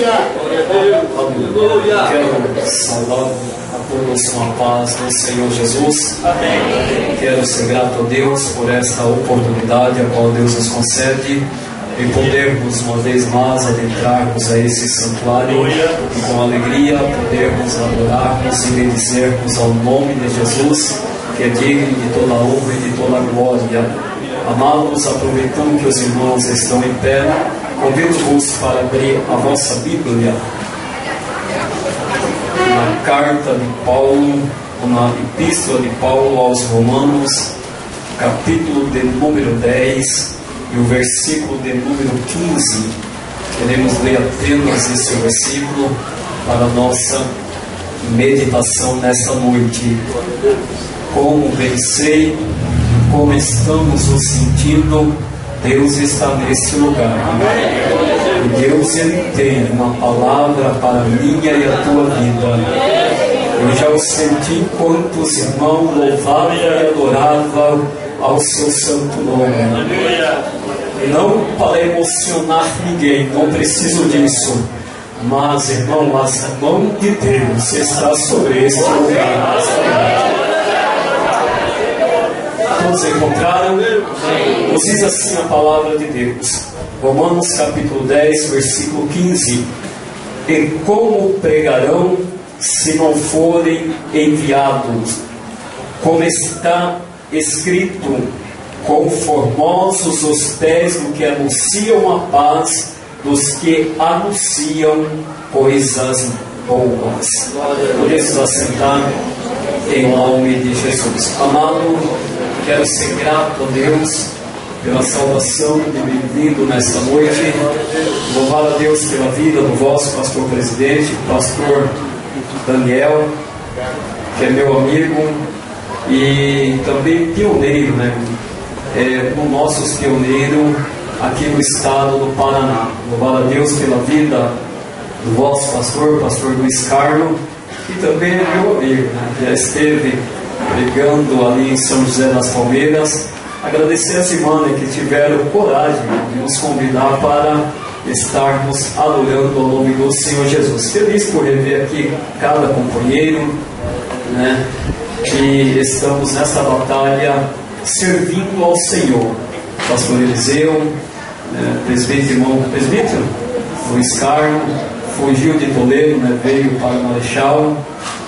Aleluia. Quero saudar a todos com a paz do Senhor Jesus. Amém. Quero ser grato a Deus por esta oportunidade a qual Deus nos concede e podermos uma vez mais adentrarmos a esse santuário e com alegria podermos adorarmos e bendizermos ao nome de Jesus, que é digno de toda a honra e de toda a glória. Amados, aproveitando que os irmãos estão em pé, convido-vos para abrir a vossa Bíblia na carta de Paulo, na epístola de Paulo aos Romanos, capítulo de número 10 e o versículo de número 15. Queremos ler apenas esse versículo para a nossa meditação nesta noite. Como bem sei, como estamos nos sentindo, Deus está nesse lugar. E Deus, Ele tem uma palavra para a minha e a tua vida. Eu já o senti enquanto os irmãos louvavam e adoravam ao seu santo nome. Não para emocionar ninguém, não preciso disso. Mas, irmão, a mão de Deus está sobre este lugar. Todos encontraram? Nos diz assim a palavra de Deus. Romanos capítulo 10, versículo 15. E como pregarão se não forem enviados? Como está escrito: conformosos os pés do que anunciam a paz, dos que anunciam coisas boas. Podemos assentar em nome de Jesus. Amado, quero ser grato a Deus pela salvação de bem-vindo nesta noite. Louvar a Deus pela vida do vosso pastor presidente, pastor Daniel, que é meu amigo e também pioneiro, um dos nossos pioneiros aqui no estado do Paraná. Louvar a Deus pela vida do vosso pastor Luiz Carlos, e também é meu amigo, que já esteve pregando ali em São José das Palmeiras. Agradecer as irmãs que tiveram coragem de nos convidar para estarmos adorando o nome do Senhor Jesus. Feliz por rever aqui cada companheiro, que estamos nessa batalha servindo ao Senhor. Pastor Eliseu, presbítero Luiz Carlos, fugiu de Toledo, veio para o Marechal,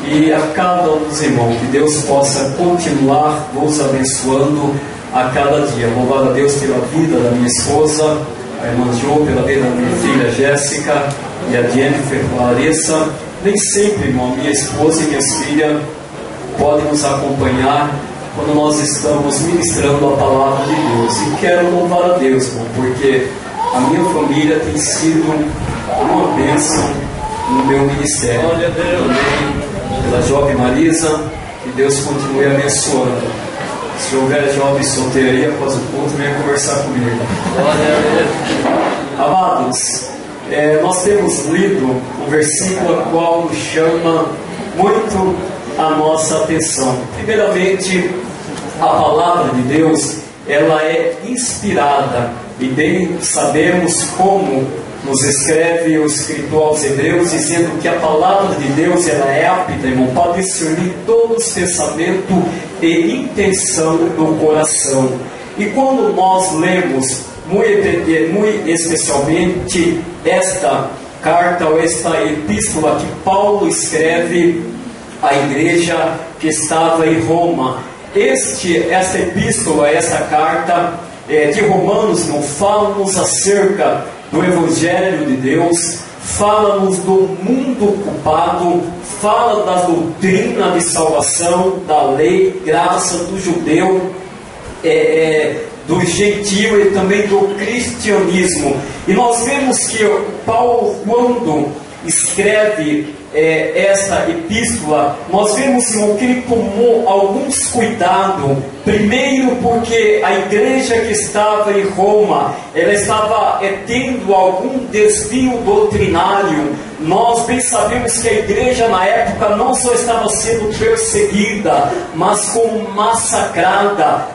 e a cada um dos irmãos, que Deus possa continuar vos abençoando a cada dia. Louvar a Deus pela vida da minha esposa, a irmã Jo, pela vida da minha filha Jéssica e a Jennifer Larissa. Nem sempre, irmão, minha esposa e minhas filhas podem nos acompanhar quando nós estamos ministrando a palavra de Deus. E quero louvar a Deus, irmão, porque a minha família tem sido uma bênção no meu ministério. Olha, Deus, pela jovem Marisa, que Deus continue abençoando. Se houver jovem solteira após o culto, venha conversar comigo. Amados, nós temos lido um versículo a qual nos chama muito a nossa atenção. Primeiramente, a palavra de Deus, ela é inspirada, e bem sabemos como nos escreve o escritor aos Hebreus, dizendo que a palavra de Deus, ela é apta, irmão, para discernir todos os pensamentos e intenção do coração. E quando nós lemos muito especialmente esta carta ou esta epístola que Paulo escreve à igreja que estava em Roma, esta epístola, esta carta de Romanos, não fala-nos acerca do Evangelho de Deus, fala-nos do mundo culpado, fala da doutrina de salvação, da lei, graça do judeu, do gentio e também do cristianismo. E nós vemos que Paulo, quando escreve esta epístola, nós vemos, irmão, que ele tomou alguns cuidados. Primeiro, porque a igreja que estava em Roma, ela estava tendo algum desvio doutrinário. Nós bem sabemos que a igreja na época não só estava sendo perseguida, mas como massacrada.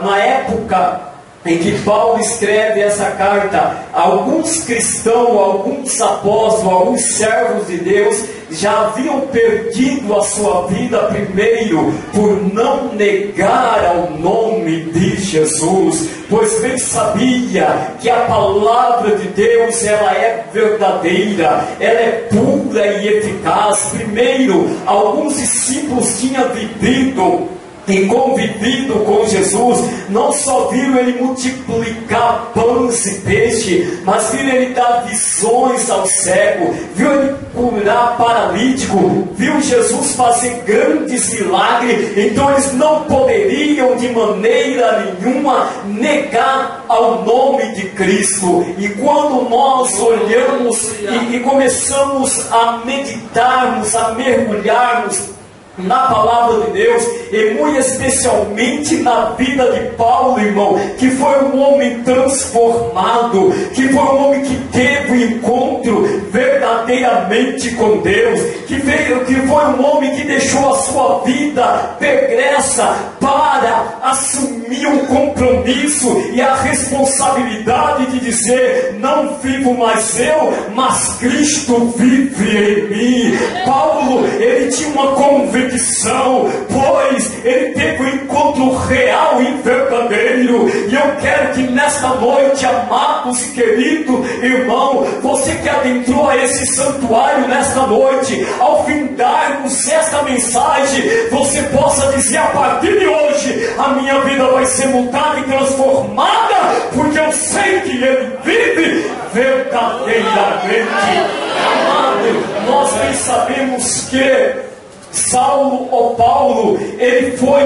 Na época em que Paulo escreve essa carta, alguns cristãos, alguns apóstolos, alguns servos de Deus já haviam perdido a sua vida primeiro por não negar ao nome de Jesus, pois bem sabia que a palavra de Deus, ela é verdadeira, ela é pura e eficaz. Primeiro, alguns discípulos tinham vivido e convivido com Jesus, não só viram ele multiplicar pães e peixe, mas viram ele dar visões ao cego, viu ele curar paralítico, viu Jesus fazer grandes milagres. Então eles não poderiam de maneira nenhuma negar ao nome de Cristo. E quando nós olhamos e começamos a meditarmos, a mergulharmos na palavra de Deus, e muito especialmente na vida de Paulo, irmão, que foi um homem transformado, que foi um homem que teve um encontro verdadeiramente com Deus, que foi um homem que deixou a sua vida pregressa para assumir um compromisso e a responsabilidade de dizer: não vivo mais eu, mas Cristo vive em mim. Paulo, ele tinha uma convicção, pois ele teve um encontro real e verdadeiro. E eu quero que nesta noite, amados e querido irmão, você que adentrou a esse santuário nesta noite, ao findarmos esta mensagem, você possa dizer: a partir de hoje a minha vida vai ser mudada e transformada, porque eu sei que ele vive verdadeiramente. Amado, nós bem sabemos que Saulo ou Paulo, ele foi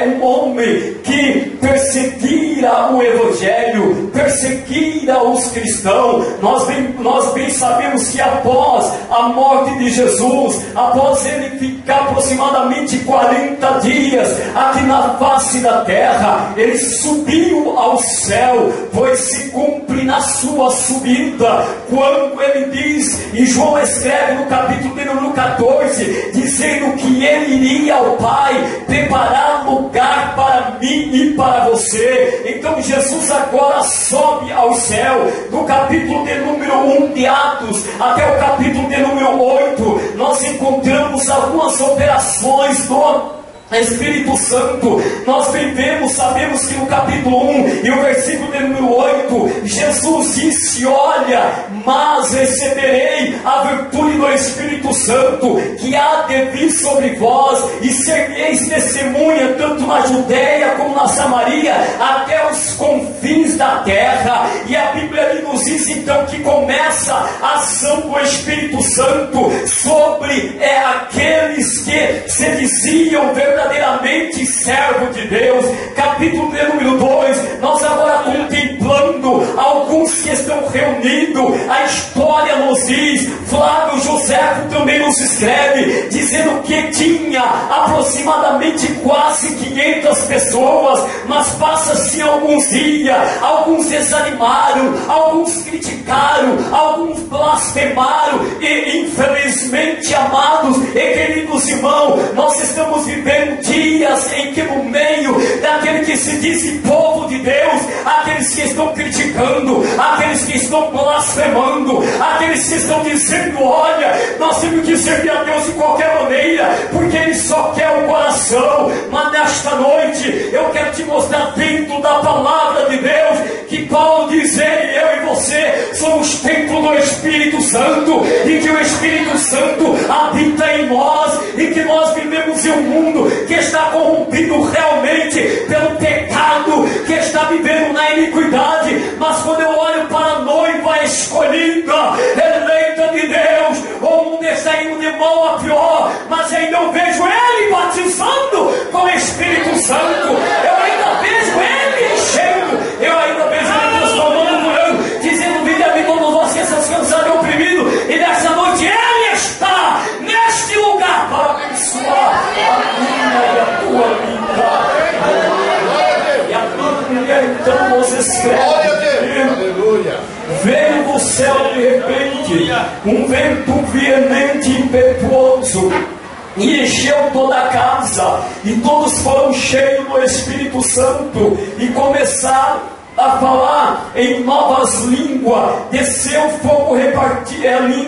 um homem que perseguira o Evangelho, perseguira os cristãos. Nós bem sabemos que após a morte de Jesus, após ele ficar aproximadamente 40 dias aqui na face da terra, ele subiu ao céu, pois se cumpre na sua subida, quando ele diz, e João escreve no capítulo número 14, dizendo que ele iria ao Pai preparar lugar para mim e para você. Então Jesus agora sobe ao céu. No capítulo de número 1 de Atos até o capítulo de número 8, nós encontramos algumas operações do Espírito Santo. Nós vivemos, sabemos que no capítulo 1 e o versículo de número 8, Jesus disse: olha, mas receberei a virtude do Espírito Santo, que há de vir sobre vós, e sereis testemunha tanto na Judeia como na Samaria, até os confins da terra. E a Bíblia nos diz então que começa a ação do Espírito Santo sobre aqueles que se diziam verdadeiramente servo de Deus. Capítulo de número 2, nós agora contemplando alguns que estão reunidos. A história nos diz, Flávio Joséfo também nos escreve, dizendo que tinha aproximadamente quase 500 pessoas, mas passa-se alguns dias, alguns desanimaram, alguns criticaram, alguns blasfemaram, e infelizmente, amados e queridos irmãos, nós estamos vivendo dias em que no meio daquele que se diz povo de Deus, aqueles que estão criticando, aqueles que estão blasfemando, aqueles que estão dizendo: olha, nós temos que servir a Deus de qualquer maneira, porque Ele só quer o coração. Mas nesta noite eu quero te mostrar dentro da palavra de Deus que Paulo diz: ele, eu e você somos templo do Espírito Santo, e que o Espírito Santo habita em nós, e que nós vivemos em um mundo que está corrompido realmente pelo pecado, que está vivendo na iniquidade. Mas quando eu olho para a noiva escolhida, eleita de Deus, o mundo está indo de mal a pior, mas ainda eu vejo Ele batizando com o Espírito Santo, eu ainda vejo Ele enchendo, eu ainda vejo Ele transformando, curando, dizendo: vinde a mim todos vós que estão cansados e oprimidos, e nessa noite Ele está neste lugar para abençoar a minha e a tua vida. E a Bíblia então nos escreve: veio do céu de repente um vento veemente e impetuoso, e encheu toda a casa, e todos foram cheios do Espírito Santo, e começaram a falar em novas línguas, desceu fogo repartido, línguas